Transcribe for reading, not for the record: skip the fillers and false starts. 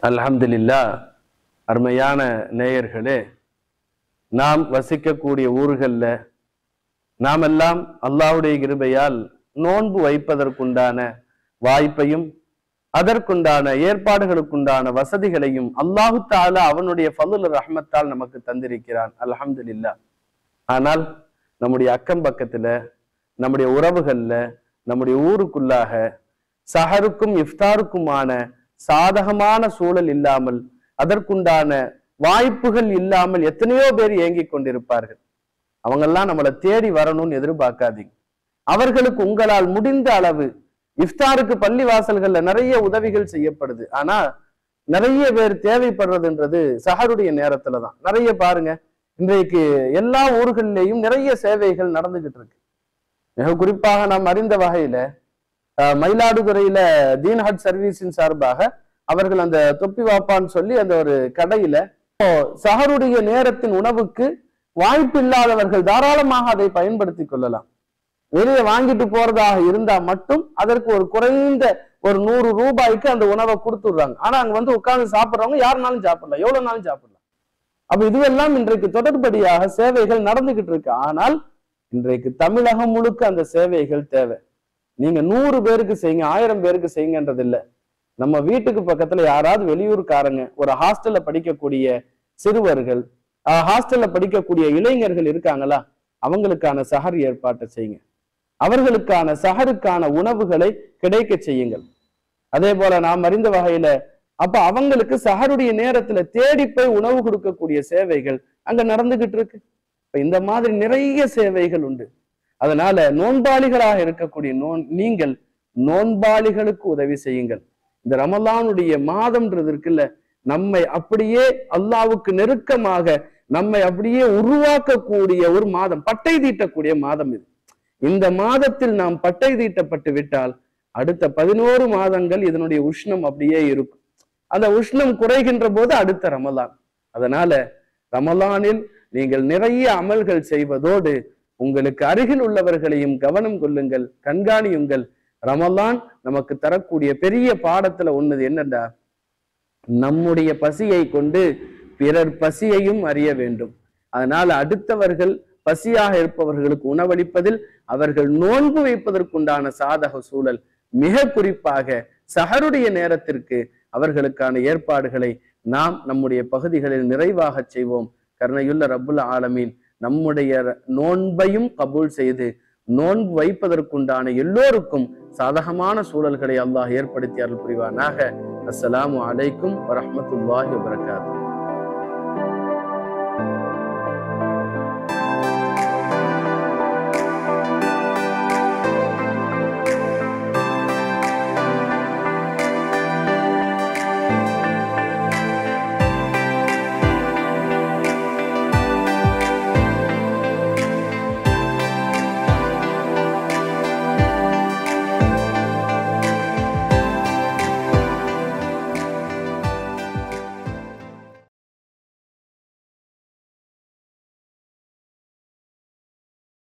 அல்ஹம்துலில்லாஹ். அருமையான நேயர்களே, நாம் வசிக்கக்கூடிய ஊர்கள்ல நாம் எல்லாம் அல்லாஹ்வுடைய கிருபையால் நோன்பு வைப்பதற்குண்டான வாய்ப்பையும் அதற்குண்டான ஏற்பாடுகளுக்குண்டான வசதிகளையும் அல்லாஹு தஆலா அவனுடைய ஃபضل ரஹ்மத்தால் நமக்கு தந்திருக்கிறான். அல்ஹம்துலில்லாஹ். ஆனால் நம்முடைய அக்கம் பக்கத்துல, நம்முடைய உறவுகள்ல, நம்முடைய ஊருக்குள்ளாக சஹருக்கும் இஃப்தாருக்குமான சாதகமான சூழல் இல்லாமல், அதற்குண்டான வாய்ப்புகள் இல்லாமல் எத்தனையோ பேர் ஏங்கிக் கொண்டிருப்பார்கள். அவங்கெல்லாம் நம்மளை தேடி வரணும்னு எதிர்பார்க்காதீங்க. அவர்களுக்கு உங்களால் முடிந்த அளவு இஃப்தாருக்கு பள்ளி வாசல்கள்ல நிறைய உதவிகள் செய்யப்படுது. ஆனா நிறைய பேர் தேவைப்படுறதுன்றது சஹருடைய நேரத்துலதான். நிறைய பாருங்க, இன்றைக்கு எல்லா ஊர்களிலேயும் நிறைய சேவைகள் நடந்துகிட்டு இருக்கு. மிக குறிப்பாக நாம் அறிந்த வகையில மயிலாடுதுறையில தீன் ஹட் சர்வீஸின் சார்பாக அவர்கள் அந்த தொப்பி வாப்பான்னு சொல்லி அந்த ஒரு கடையில சஹருடைய நேரத்தின் உணவுக்கு வாய்ப்பு இல்லாதவர்கள் தாராளமாக அதை பயன்படுத்தி கொள்ளலாம். வெளியே வாங்கிட்டு போறதாக இருந்தா மட்டும் அதற்கு ஒரு குறைந்த ஒரு 100 ரூபாய்க்கு அந்த உணவை கொடுத்துடுறாங்க. ஆனா அங்க வந்து உட்கார்ந்து சாப்பிட்றவங்க யாருனாலும் சாப்பிடலாம், எவ்வளவு நாளும் சாப்பிடலாம். அப்ப இதுவெல்லாம் இன்றைக்கு தொடர்படியாக சேவைகள் நடந்துகிட்டு இருக்கு. ஆனால் இன்றைக்கு தமிழகம் முழுக்க அந்த சேவைகள் தேவை. நீங்க 100 பேருக்கு செய்யுங்க, 1000 பேருக்கு செய்யுங்கன்றது இல்லை. நம்ம வீட்டுக்கு பக்கத்துல யாராவது வெளியூர்காரங்க, ஒரு ஹாஸ்டல்ல படிக்கக்கூடிய சிறுவர்கள், ஹாஸ்டல்ல படிக்கக்கூடிய இளைஞர்கள் இருக்காங்களா, அவங்களுக்கான சஹர் ஏற்பாட்டை செய்யுங்க. அவர்களுக்கான சஹருக்கான உணவுகளை கிடைக்க செய்யுங்கள். அதே போல நாம் அறிந்த வகையில அப்ப அவங்களுக்கு சஹருடைய நேரத்துல தேடி போய் உணவு கொடுக்கக்கூடிய சேவைகள் அங்க நடந்துகிட்டு இருக்கு. இந்த மாதிரி நிறைய சேவைகள் உண்டு. அதனால நோன்பாளிகளாக இருக்கக்கூடிய நீங்கள் நோன்பாளிகளுக்கு உதவி செய்யுங்கள். இந்த ரமலானுடைய மாதம்ன்றது இருக்குல்ல, நம்மை அப்படியே அல்லாஹ்வுக்கு நெருக்கமாக நம்மை அப்படியே உருவாக்கக்கூடிய ஒரு மாதம், பட்டை தீட்டக்கூடிய மாதம் இது. இந்த மாதத்தில் நாம் பட்டை தீட்டப்பட்டு விட்டால் அடுத்த 11 மாதங்கள் இதனுடைய உஷ்ணம் அப்படியே இருக்கும். அந்த உஷ்ணம் குறைகின்ற போது அடுத்த ரமலான். அதனால ரமலானில் நீங்கள் நிறைய அமல்கள் செய்வதோடு உங்களுக்கு அருகில் உள்ளவர்களையும் கவனம் கொள்ளுங்கள், கண்காணியுங்கள். ரமலான் நமக்கு தரக்கூடிய பெரிய பாடத்துல ஒண்ணு என்னன்னா, நம்முடைய பசியை கொண்டு பிறர் பசியையும் அறிய வேண்டும். அதனால அடுத்தவர்கள் பசியாக இருப்பவர்களுக்கு உணவளிப்பதில் அவர்கள் நோன்பு வைப்பதற்குண்டான சாதக சூழல், மிக குறிப்பாக சஹருடைய நேரத்திற்கு அவர்களுக்கான ஏற்பாடுகளை நாம் நம்முடைய பகுதிகளில் நிறைவாக செய்வோம். கருணையுள்ள ரப்புல் ஆலமீன் நம்முடைய நோன்பையும் கபூல் செய்து நோன்பு வைப்பதற்குண்டான எல்லோருக்கும் சாதகமான சூழல்களை அல்லாஹ் ஏற்படுத்தி அருள் புரிவானாக. அஸ்ஸலாமு அலைக்கும் வரஹ்மத்துல்லாஹி வபரகாத்துஹு.